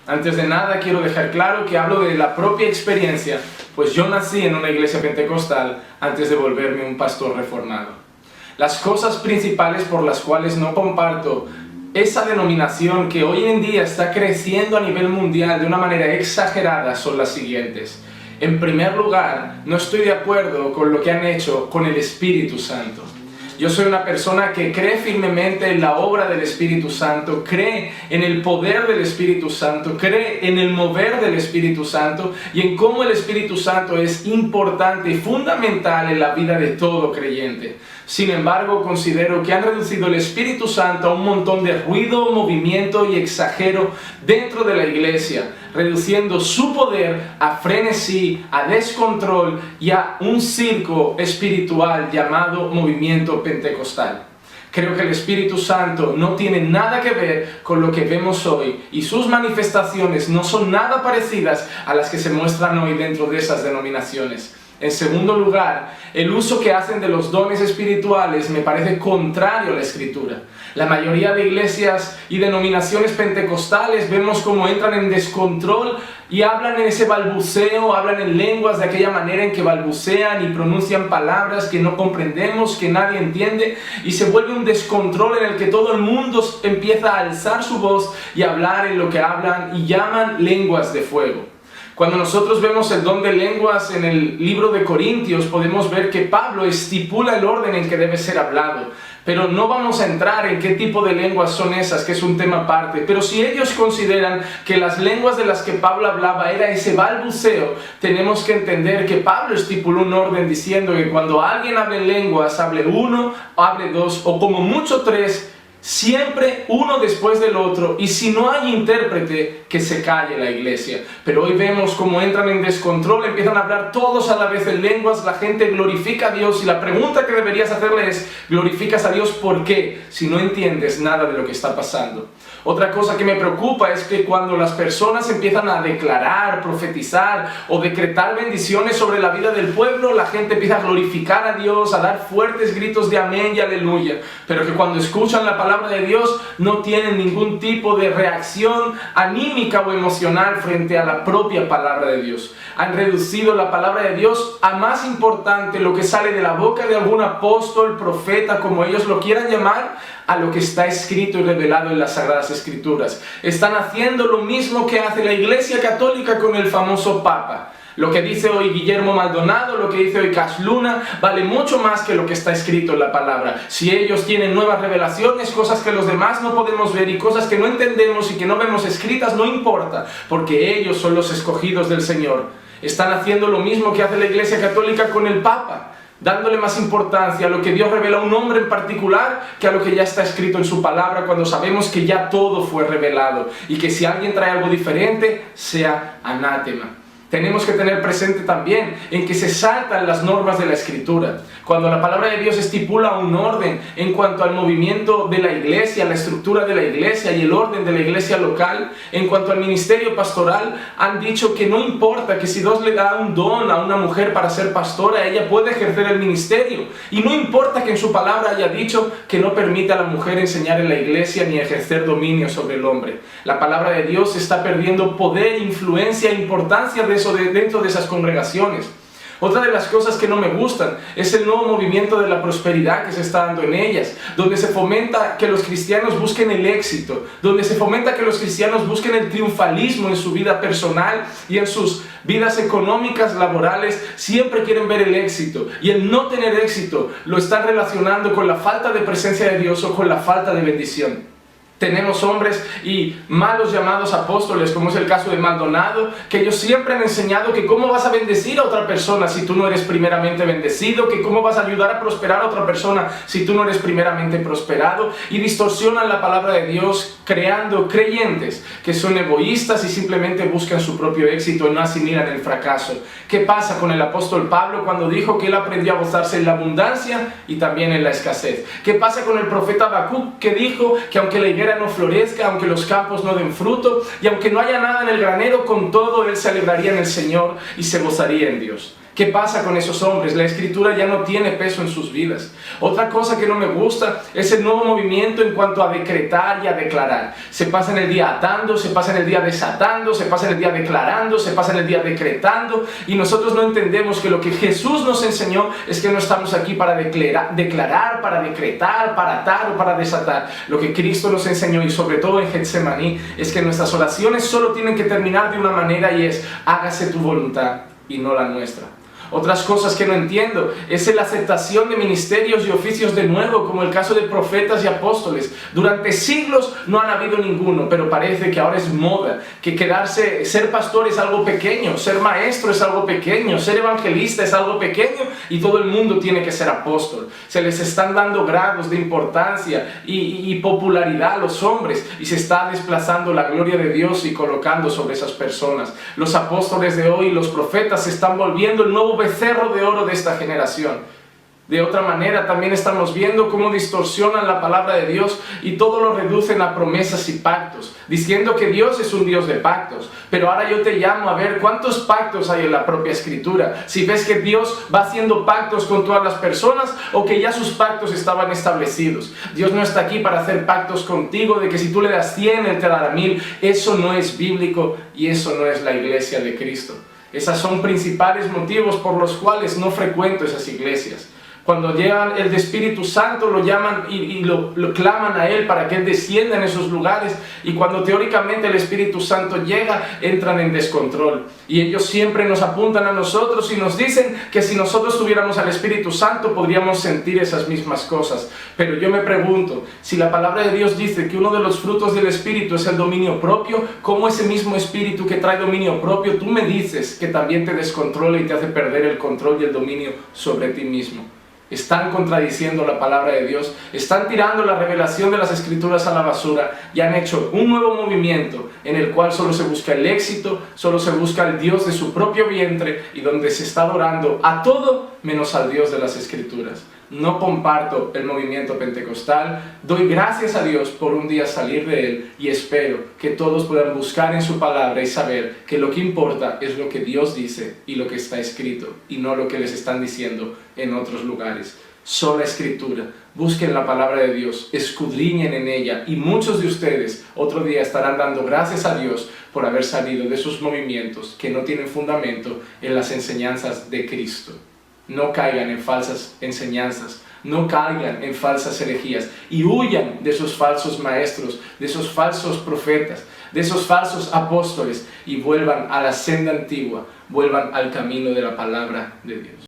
Antes de nada quiero dejar claro que hablo de la propia experiencia, pues yo nací en una iglesia pentecostal antes de volverme un pastor reformado. Las cosas principales por las cuales no comparto esa denominación que hoy en día está creciendo a nivel mundial de una manera exagerada son las siguientes. En primer lugar, no estoy de acuerdo con lo que han hecho con el Espíritu Santo. Yo soy una persona que cree firmemente en la obra del Espíritu Santo, cree en el poder del Espíritu Santo, cree en el mover del Espíritu Santo y en cómo el Espíritu Santo es importante y fundamental en la vida de todo creyente. Sin embargo, considero que han reducido el Espíritu Santo a un montón de ruido, movimiento y exagero dentro de la iglesia, reduciendo su poder a frenesí, a descontrol y a un circo espiritual llamado movimiento pentecostal. Creo que el Espíritu Santo no tiene nada que ver con lo que vemos hoy y sus manifestaciones no son nada parecidas a las que se muestran hoy dentro de esas denominaciones. En segundo lugar, el uso que hacen de los dones espirituales me parece contrario a la Escritura. La mayoría de iglesias y denominaciones pentecostales vemos cómo entran en descontrol y hablan en ese balbuceo, hablan en lenguas de aquella manera en que balbucean y pronuncian palabras que no comprendemos, que nadie entiende, y se vuelve un descontrol en el que todo el mundo empieza a alzar su voz y a hablar en lo que hablan y llaman lenguas de fuego. Cuando nosotros vemos el don de lenguas en el libro de Corintios, podemos ver que Pablo estipula el orden en que debe ser hablado. Pero no vamos a entrar en qué tipo de lenguas son esas, que es un tema aparte. Pero si ellos consideran que las lenguas de las que Pablo hablaba era ese balbuceo, tenemos que entender que Pablo estipuló un orden diciendo que cuando alguien hable lenguas, hable uno, hable dos, o como mucho tres, siempre uno después del otro, y si no hay intérprete, que se calle la iglesia. Pero hoy vemos cómo entran en descontrol, empiezan a hablar todos a la vez en lenguas, la gente glorifica a Dios, y la pregunta que deberías hacerle es, ¿glorificas a Dios por qué? Si no entiendes nada de lo que está pasando. Otra cosa que me preocupa es que cuando las personas empiezan a declarar, profetizar o decretar bendiciones sobre la vida del pueblo, la gente empieza a glorificar a Dios, a dar fuertes gritos de amén y aleluya. Pero que cuando escuchan la palabra de Dios no tienen ningún tipo de reacción anímica o emocional frente a la propia palabra de Dios. Han reducido la palabra de Dios a más importante lo que sale de la boca de algún apóstol, profeta, como ellos lo quieran llamar, a lo que está escrito y revelado en las Sagradas Escrituras. Están haciendo lo mismo que hace la Iglesia Católica con el famoso Papa. Lo que dice hoy Guillermo Maldonado, lo que dice hoy Cash Luna, vale mucho más que lo que está escrito en la palabra. Si ellos tienen nuevas revelaciones, cosas que los demás no podemos ver y cosas que no entendemos y que no vemos escritas, no importa, porque ellos son los escogidos del Señor. Están haciendo lo mismo que hace la Iglesia Católica con el Papa, dándole más importancia a lo que Dios revela a un hombre en particular que a lo que ya está escrito en su palabra, cuando sabemos que ya todo fue revelado y que si alguien trae algo diferente, sea anátema. Tenemos que tener presente también en que se saltan las normas de la Escritura. Cuando la palabra de Dios estipula un orden en cuanto al movimiento de la iglesia, la estructura de la iglesia y el orden de la iglesia local, en cuanto al ministerio pastoral, han dicho que no importa que si Dios le da un don a una mujer para ser pastora, ella puede ejercer el ministerio. Y no importa que en su palabra haya dicho que no permite a la mujer enseñar en la iglesia ni ejercer dominio sobre el hombre. La palabra de Dios está perdiendo poder, influencia e importancia dentro de esas congregaciones. Otra de las cosas que no me gustan es el nuevo movimiento de la prosperidad que se está dando en ellas, donde se fomenta que los cristianos busquen el éxito, donde se fomenta que los cristianos busquen el triunfalismo en su vida personal y en sus vidas económicas, laborales. Siempre quieren ver el éxito, y el no tener éxito lo están relacionando con la falta de presencia de Dios o con la falta de bendición. Tenemos hombres y malos llamados apóstoles, como es el caso de Maldonado, que ellos siempre han enseñado que cómo vas a bendecir a otra persona si tú no eres primeramente bendecido, que cómo vas a ayudar a prosperar a otra persona si tú no eres primeramente prosperado, y distorsionan la palabra de Dios creando creyentes que son egoístas y simplemente buscan su propio éxito y no asimilan el fracaso. ¿Qué pasa con el apóstol Pablo cuando dijo que él aprendió a gozarse en la abundancia y también en la escasez? ¿Qué pasa con el profeta Habacuc, que dijo que aunque la higuera no florezca, aunque los campos no den fruto y aunque no haya nada en el granero, con todo él se alegraría en el Señor y se gozaría en Dios? ¿Qué pasa con esos hombres? La escritura ya no tiene peso en sus vidas. Otra cosa que no me gusta es el nuevo movimiento en cuanto a decretar y a declarar. Se pasa en el día atando, se pasa en el día desatando, se pasa en el día declarando, se pasa en el día decretando, y nosotros no entendemos que lo que Jesús nos enseñó es que no estamos aquí para declarar, para decretar, para atar o para desatar. Lo que Cristo nos enseñó, y sobre todo en Getsemaní, es que nuestras oraciones solo tienen que terminar de una manera, y es: hágase tu voluntad y no la nuestra. Otras cosas que no entiendo es la aceptación de ministerios y oficios de nuevo, como el caso de profetas y apóstoles. Durante siglos no han habido ninguno, pero parece que ahora es moda, que ser pastor es algo pequeño, ser maestro es algo pequeño, ser evangelista es algo pequeño, y todo el mundo tiene que ser apóstol. Se les están dando grados de importancia y popularidad a los hombres, y se está desplazando la gloria de Dios y colocando sobre esas personas. Los apóstoles de hoy, los profetas, se están volviendo el nuevo becerro de oro de esta generación. De otra manera, también estamos viendo cómo distorsionan la palabra de Dios y todo lo reducen a promesas y pactos, diciendo que Dios es un Dios de pactos. Pero ahora yo te llamo a ver cuántos pactos hay en la propia Escritura. Si ves que Dios va haciendo pactos con todas las personas, o que ya sus pactos estaban establecidos. Dios no está aquí para hacer pactos contigo de que si tú le das 100, Él te dará 1000. Eso no es bíblico, y eso no es la iglesia de Cristo. Esos son principales motivos por los cuales no frecuento esas iglesias. Cuando llegan el Espíritu Santo, lo llaman y lo claman a Él para que Él descienda en esos lugares, y cuando teóricamente el Espíritu Santo llega, entran en descontrol. Y ellos siempre nos apuntan a nosotros y nos dicen que si nosotros tuviéramos al Espíritu Santo podríamos sentir esas mismas cosas. Pero yo me pregunto, si la palabra de Dios dice que uno de los frutos del Espíritu es el dominio propio, ¿cómo ese mismo Espíritu que trae dominio propio, tú me dices que también te descontrola y te hace perder el control y el dominio sobre ti mismo? Están contradiciendo la palabra de Dios, están tirando la revelación de las Escrituras a la basura, y han hecho un nuevo movimiento en el cual solo se busca el éxito, solo se busca el Dios de su propio vientre, y donde se está adorando a todo menos al Dios de las Escrituras. No comparto el movimiento pentecostal, doy gracias a Dios por un día salir de él, y espero que todos puedan buscar en su palabra y saber que lo que importa es lo que Dios dice y lo que está escrito, y no lo que les están diciendo en otros lugares. Sola Escritura, busquen la palabra de Dios, escudriñen en ella, y muchos de ustedes otro día estarán dando gracias a Dios por haber salido de sus movimientos que no tienen fundamento en las enseñanzas de Cristo. No caigan en falsas enseñanzas, no caigan en falsas herejías, y huyan de esos falsos maestros, de esos falsos profetas, de esos falsos apóstoles, y vuelvan a la senda antigua, vuelvan al camino de la palabra de Dios.